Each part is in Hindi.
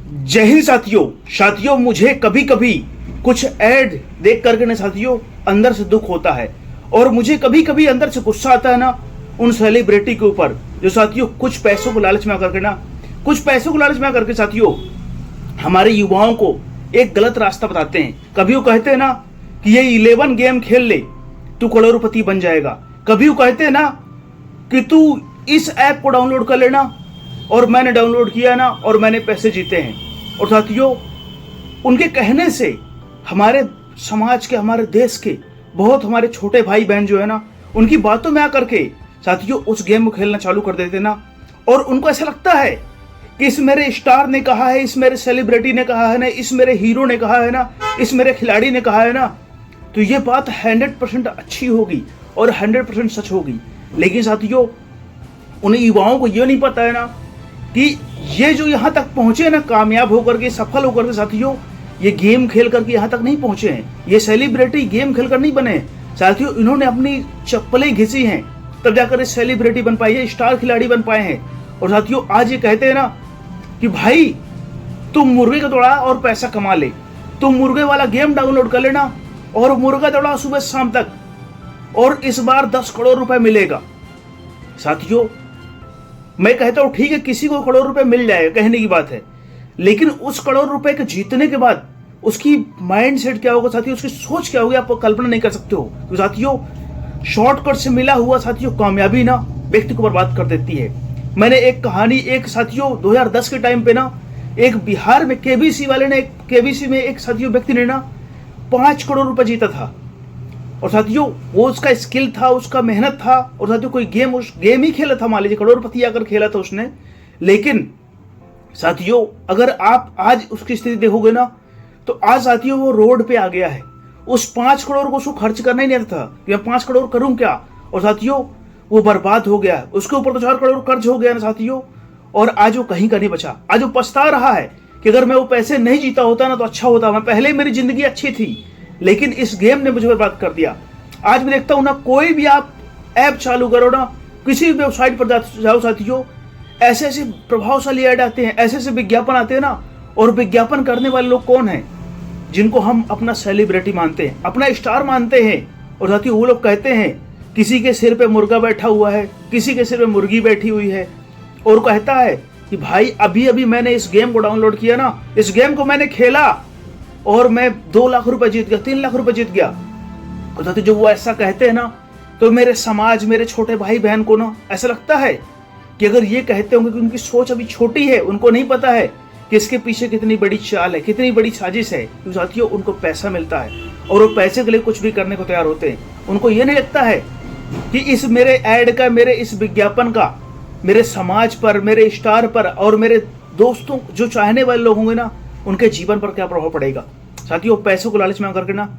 जय हिंद साथियों, मुझे कभी कभी कुछ ऐड देख करके ना साथियों अंदर से दुख होता है और मुझे कभी कभी अंदर से गुस्सा आता है ना उन सेलिब्रिटी के ऊपर जो साथियों कुछ पैसों को लालच में आकर के साथियों हमारे युवाओं को एक गलत रास्ता बताते हैं। कभी वो कहते हैं ना कि ये 11 गेम खेल ले तू करोड़पति बन जाएगा, कभी वो कहते हैं ना कि तू इस ऐप को डाउनलोड कर लेना, और मैंने डाउनलोड किया ना और मैंने पैसे जीते हैं। और साथियों उनके कहने से हमारे समाज के, हमारे देश के बहुत हमारे छोटे भाई बहन जो है ना उनकी बातों में आकर के साथियों उस गेम को खेलना चालू कर देते ना, और उनको ऐसा लगता है कि इस मेरे स्टार ने कहा है, इस मेरे सेलिब्रिटी ने कहा है ना, इस मेरे हीरो ने कहा है ना, इस मेरे खिलाड़ी ने कहा है ना, तो ये बात 100% अच्छी होगी और 100% सच होगी। लेकिन साथियों उन्हें युवाओं को ये नहीं पता है ना कि ये जो यहाँ तक पहुंचे ना कामयाब होकर के, सफल होकर के साथियों, ये गेम खेल करके यहाँ तक नहीं पहुंचे हैं। ये सेलिब्रिटी गेम खेलकर नहीं बने साथियों, इन्होंने अपनी चप्पलें घिसी हैं तब जाकर ये सेलिब्रिटी बन पाए हैं, स्टार खिलाड़ी बन पाए हैं। और साथियों आज ये कहते हैं ना कि भाई तुम मुर्गे का दौड़ा और पैसा कमा ले, तुम मुर्गे वाला गेम डाउनलोड कर लेना और मुर्गा दौड़ा सुबह शाम तक, और इस बार 10 करोड़ रुपए मिलेगा। साथियों मैं कहता हूं ठीक है, किसी को करोड़ रुपए मिल जाएगा, कहने की बात है, लेकिन उस करोड़ रुपए के जीतने के बाद उसकी माइंड सेट क्या होगा साथियों, उसकी सोच क्या होगी, आप कल्पना नहीं कर सकते हो। तो साथियों शॉर्टकट से मिला हुआ साथियों कामयाबी ना व्यक्ति को बर्बाद कर देती है। मैंने एक कहानी, एक साथियों 2010 के टाइम पे ना एक बिहार में केबीसी वाले ने, केबीसी में एक साथियों व्यक्ति ने ना 5 करोड़ रुपए जीता था। और साथियों वो उसका स्किल था, उसका मेहनत था, और साथियों कोई गेम ही खेला था, मान लीजिए करोड़पति आकर खेला था उसने। लेकिन साथियों अगर आप आज उसकी स्थिति देखोगे ना तो आज साथियों वो रोड पे आ गया है। उस 5 करोड़ को उसको खर्च करना ही नहीं था कि मैं 5 करोड़ करूं क्या, और साथियों वो बर्बाद हो गया। उसके ऊपर तो 4 करोड़ कर्ज हो गया ना साथियों, और आज वो कहीं का नहीं बचा। आज वो पछता रहा है कि अगर मैं वो पैसे नहीं जीता होता ना तो अच्छा होता, मैं पहले मेरी जिंदगी अच्छी थी, लेकिन इस गेम ने मुझे बर्बाद कर दिया। आज मैं देखता हूं ना, कोई भी आप ऐप चालू करो ना, किसी भी वेबसाइट पर जाओ साथियों, ऐसे ऐसे प्रभावशाली ऐड आते हैं, ऐसे ऐसे विज्ञापन आते हैं ना, और विज्ञापन करने वाले लोग कौन हैं, जिनको हम अपना सेलिब्रिटी मानते हैं, अपना स्टार मानते हैं। और साथियों वो लोग कहते हैं किसी के सिर पे मुर्गा बैठा हुआ है, किसी के सिर पे मुर्गी बैठी हुई है, और कहता है कि भाई अभी अभी मैंने इस गेम को डाउनलोड किया ना, इस गेम को मैंने खेला और मैं 2 लाख रुपए जीत गया, 3 लाख रुपए जीत गया। और साथियों जो वो ऐसा कहते हैं ना, तो मेरे समाज, मेरे छोटे भाई बहन को ना ऐसा लगता है कि अगर ये कहते होंगे कि उनकी सोच अभी छोटी है, उनको नहीं पता है कि इसके पीछे कितनी बड़ी चाल है, कितनी बड़ी साजिश है। तो साथियों उनको पैसा मिलता है और वो पैसे के लिए कुछ भी करने को तैयार होते हैं। उनको ये नहीं लगता है कि इस मेरे ऐड का, मेरे इस विज्ञापन का मेरे समाज पर, मेरे स्टार पर और मेरे दोस्तों जो चाहने वाले लोग होंगे ना उनके जीवन पर क्या प्रभाव पड़ेगा। साथियों पैसों को लालच में आकर के ना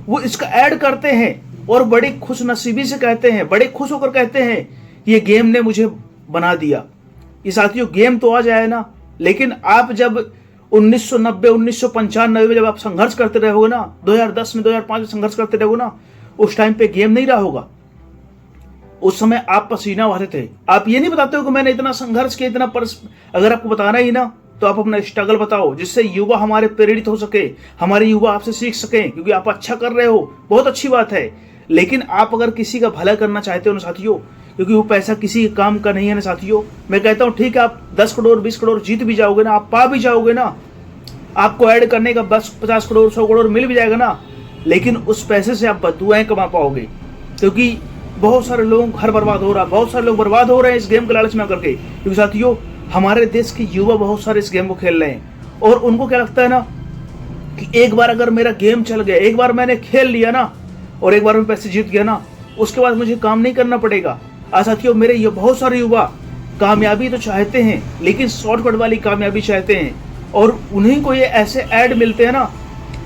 वो इसका ऐड करते हैं और बड़ी खुशनसीबी से कहते हैं, बड़े खुश होकर कहते हैं कि ये गेम ने मुझे बना दिया। ये साथियों गेम तो आ जाए ना, लेकिन आप जब 1990, 1995 में जब आप संघर्ष करते रहोगे ना, 2010 में, 2005 में संघर्ष करते रहोगे ना, उस टाइम पे गेम नहीं रहा होगा। उस समय आप पसीना बहाते थे। आप ये नहीं बताते हो कि मैंने इतना संघर्ष किया, इतना अगर आपको बताना ही ना तो आप अपना स्ट्रगल बताओ, जिससे युवा हमारे प्रेरित हो सके, हमारे युवा आपसे सीख सके, क्योंकि आप अच्छा कर रहे हो, बहुत अच्छी बात है। लेकिन आप अगर किसी का भला करना चाहते हो ना साथियों, क्योंकि वो पैसा किसी के काम का नहीं है ना साथियों, मैं कहता हूँ ठीक है आप 10 करोड़ 20 करोड़ जीत भी जाओगे ना, आप पा भी जाओगे ना, आपको ऐड करने का 50 करोड़ 100 करोड़ मिल भी जाएगा ना, लेकिन उस पैसे से आप बदुआएं कमा पाओगे। क्योंकि बहुत सारे लोग घर बर्बाद हो रहा है, बहुत सारे लोग बर्बाद हो रहे हैं इस गेम के लालच में आकर के। क्योंकि साथियों हमारे देश के युवा बहुत सारे इस गेम को खेल रहे हैं, और उनको क्या लगता है ना कि एक बार अगर मेरा गेम चल गया, एक बार मैंने खेल लिया ना और एक बार में पैसे जीत गया ना, उसके बाद मुझे काम नहीं करना पड़ेगा। आज साथियों मेरे ये बहुत सारे युवा कामयाबी तो चाहते हैं, लेकिन शॉर्टकट वाली कामयाबी चाहते हैं, और उन्हीं को ये ऐसे ऐड मिलते हैं ना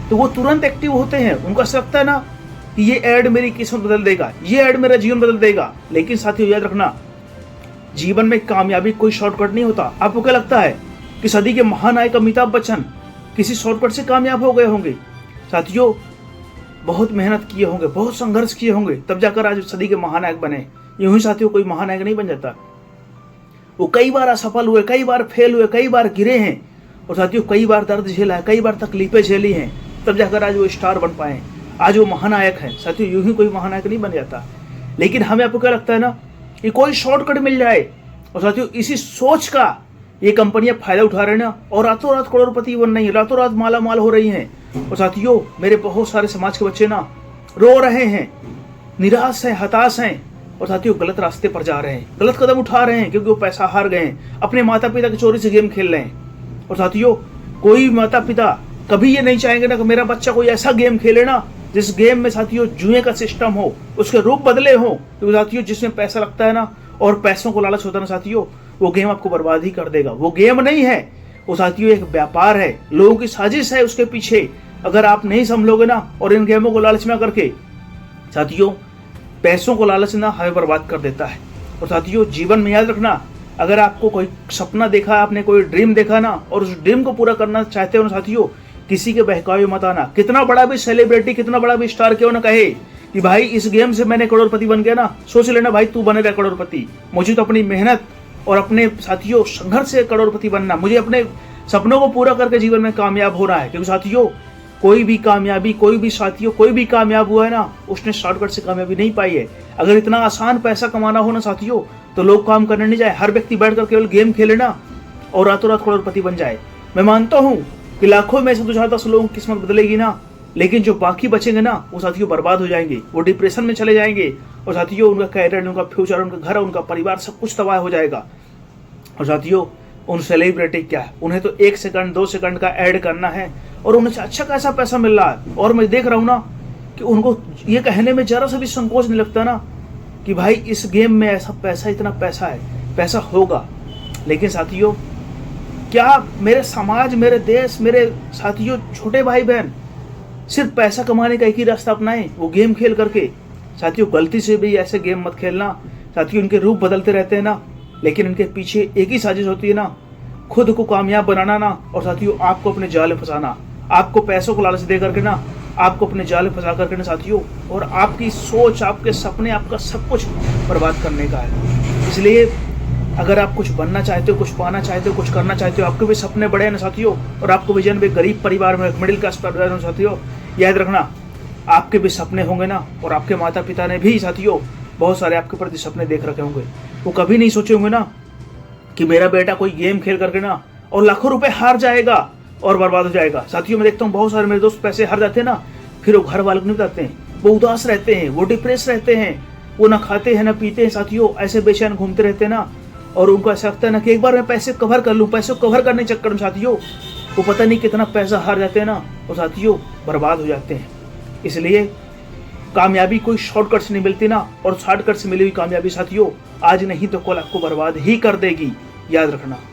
तो वो तुरंत एक्टिव होते हैं। उनको ऐसा लगता है ना कि ये ऐड मेरी किस्मत बदल देगा, ये ऐड मेरा जीवन बदल देगा। लेकिन साथियों याद रखना, जीवन में कामयाबी कोई शॉर्टकट नहीं होता। आपको क्या लगता है कि सदी के महानायक अमिताभ बच्चन किसी शॉर्टकट से कामयाब हो गए होंगे? साथियों बहुत मेहनत किए होंगे, बहुत संघर्ष किए होंगे, तब जाकर आज सदी के महानायक बने। यूं ही साथियों कोई महानायक नहीं बन जाता, वो कई बार असफल हुए, कई बार फेल हुए, कई बार गिरे हैं, और साथियों कई बार दर्द झेला है, कई बार तकलीफें झेली हैं, तब जाकर आज वो स्टार बन पाए, आज वो महानायक हैं। साथियों यूं ही कोई महानायक नहीं बन जाता, लेकिन हमें आपको क्या लगता है ना कि कोई शॉर्टकट मिल जाए, और साथियों इसी सोच का ये कंपनियां फायदा उठा रहे हैं ना, और रातों रात करोड़पति बन रही है, रातों रात माला माल हो रही हैं। और साथियों मेरे बहुत सारे समाज के बच्चे ना रो रहे हैं, निराश हैं, हताश हैं, और साथियों गलत रास्ते पर जा रहे हैं, गलत कदम उठा रहे हैं, क्योंकि वो पैसा हार गए हैं, अपने माता पिता की चोरी से गेम खेल रहे हैं। और साथियों कोई माता पिता कभी ये नहीं चाहेंगे ना कि मेरा बच्चा कोई ऐसा गेम खेले ना जिस गेम में साथियों जुए का सिस्टम हो, उसके रूप बदले हो, क्योंकि साथियों जिसमें पैसा लगता है ना और पैसों को लालच होता है ना साथियों, वो गेम आपको बर्बाद ही कर देगा। वो गेम नहीं है, वो साथियों एक व्यापार है, लोगों की साजिश है उसके पीछे। अगर आप नहीं समझोगे ना और इन गेमों को लालच में करके साथियों पैसों को लालच ना हमें बर्बाद कर देता है। और साथियों जीवन में याद रखना, अगर आपको कोई सपना देखा, आपने कोई ड्रीम देखा ना और उस ड्रीम को पूरा करना चाहते हो ना साथियों, किसी के बहकावे मत आना। कितना बड़ा भी सेलिब्रिटी, कितना बड़ा भी स्टार क्यों ना कहे कि भाई इस गेम से मैंने करोड़पति बन गया ना, सोच लेना भाई तू बनेगा करोड़पति। मुझे तो अपनी मेहनत और अपने साथियों संघर्ष से करोड़पति बनना, मुझे अपने सपनों को पूरा करके जीवन में कामयाब होना है। क्योंकि साथियों कोई भी कामयाबी, कोई भी साथियों कोई भी कामयाब हुआ है ना, उसने शॉर्टकट से कामयाबी नहीं पाई है। अगर इतना आसान पैसा कमाना हो ना साथियों, तो लोग काम करने नहीं जाए, हर व्यक्ति बैठकर केवल गेम खेले ना और रातों रात करोड़पति बन जाए। मैं मानता हूं कि लाखों में से 2-4-10 लोगों की किस्मत बदलेगी ना, लेकिन जो बाकी बचेंगे ना वो साथियों बर्बाद हो जाएंगे, वो डिप्रेशन में चले जाएंगे, और साथियों उनका कैरियर, उनका फ्यूचर, उनका घर, उनका परिवार सब कुछ तबाह हो जाएगा। और साथियों उन सेलिब्रिटी क्या है, उन्हें तो 1 सेकंड 2 सेकंड का ऐड करना है और उन्हें अच्छा खासा पैसा मिल रहा है। और मैं देख रहा हूं ना कि उनको ये कहने में जरा सा भी संकोच नहीं लगता ना कि भाई इस गेम में ऐसा पैसा, इतना पैसा है, पैसा होगा। लेकिन साथियों क्या मेरे समाज, मेरे देश, मेरे साथियों छोटे भाई बहन सिर्फ पैसा कमाने का एक ही रास्ता अपनाएं, वो गेम खेल करके। साथियों गलती से भी ऐसे गेम मत खेलना। साथियों इनके रूप बदलते रहते हैं ना, लेकिन इनके पीछे एक ही साजिश होती है ना, खुद को कामयाब बनाना ना, और साथियों आपको अपने जाल में फंसाना, आपको पैसों को लालच दे करके ना आपको अपने जाल में फंसा करके ना साथियों, और आपकी सोच, आपके सपने, आपका सब कुछ बर्बाद करने का है। इसलिए अगर आप कुछ बनना चाहते हो, कुछ पाना चाहते हो, कुछ करना चाहते हो, आपके भी सपने बड़े हैं ना साथियों, और आपको विजन भी गरीब परिवार में, मिडिल क्लास परिवार में साथियों, याद रखना आपके भी सपने होंगे ना, और आपके माता पिता ने भी साथियों बहुत सारे आपके प्रति सपने देख रखे होंगे। वो कभी नहीं सोचे होंगे ना कि मेरा बेटा कोई गेम खेल करके ना और लाखों रुपए हार जाएगा और बर्बाद हो जाएगा। साथियों मैं देखता हूँ बहुत सारे मेरे दोस्त पैसे हार जाते हैं ना, फिर वो घर वालों को नहीं बताते हैं, वो उदास रहते हैं, वो डिप्रेस रहते हैं, वो ना खाते हैं ना पीते हैं साथियों, ऐसे बेचैन घूमते रहते हैं ना, और उनको ऐसा लगता है ना कि एक बार मैं पैसे कवर कर लूँ, पैसे को कवर करने के चक्कर में साथियों वो पता नहीं कितना पैसा हार जाते हैं ना, और साथियों बर्बाद हो जाते हैं। इसलिए कामयाबी कोई शॉर्टकट से नहीं मिलती ना, और शॉर्टकट से मिली हुई कामयाबी साथियों आज नहीं तो कल आपको बर्बाद ही कर देगी, याद रखना।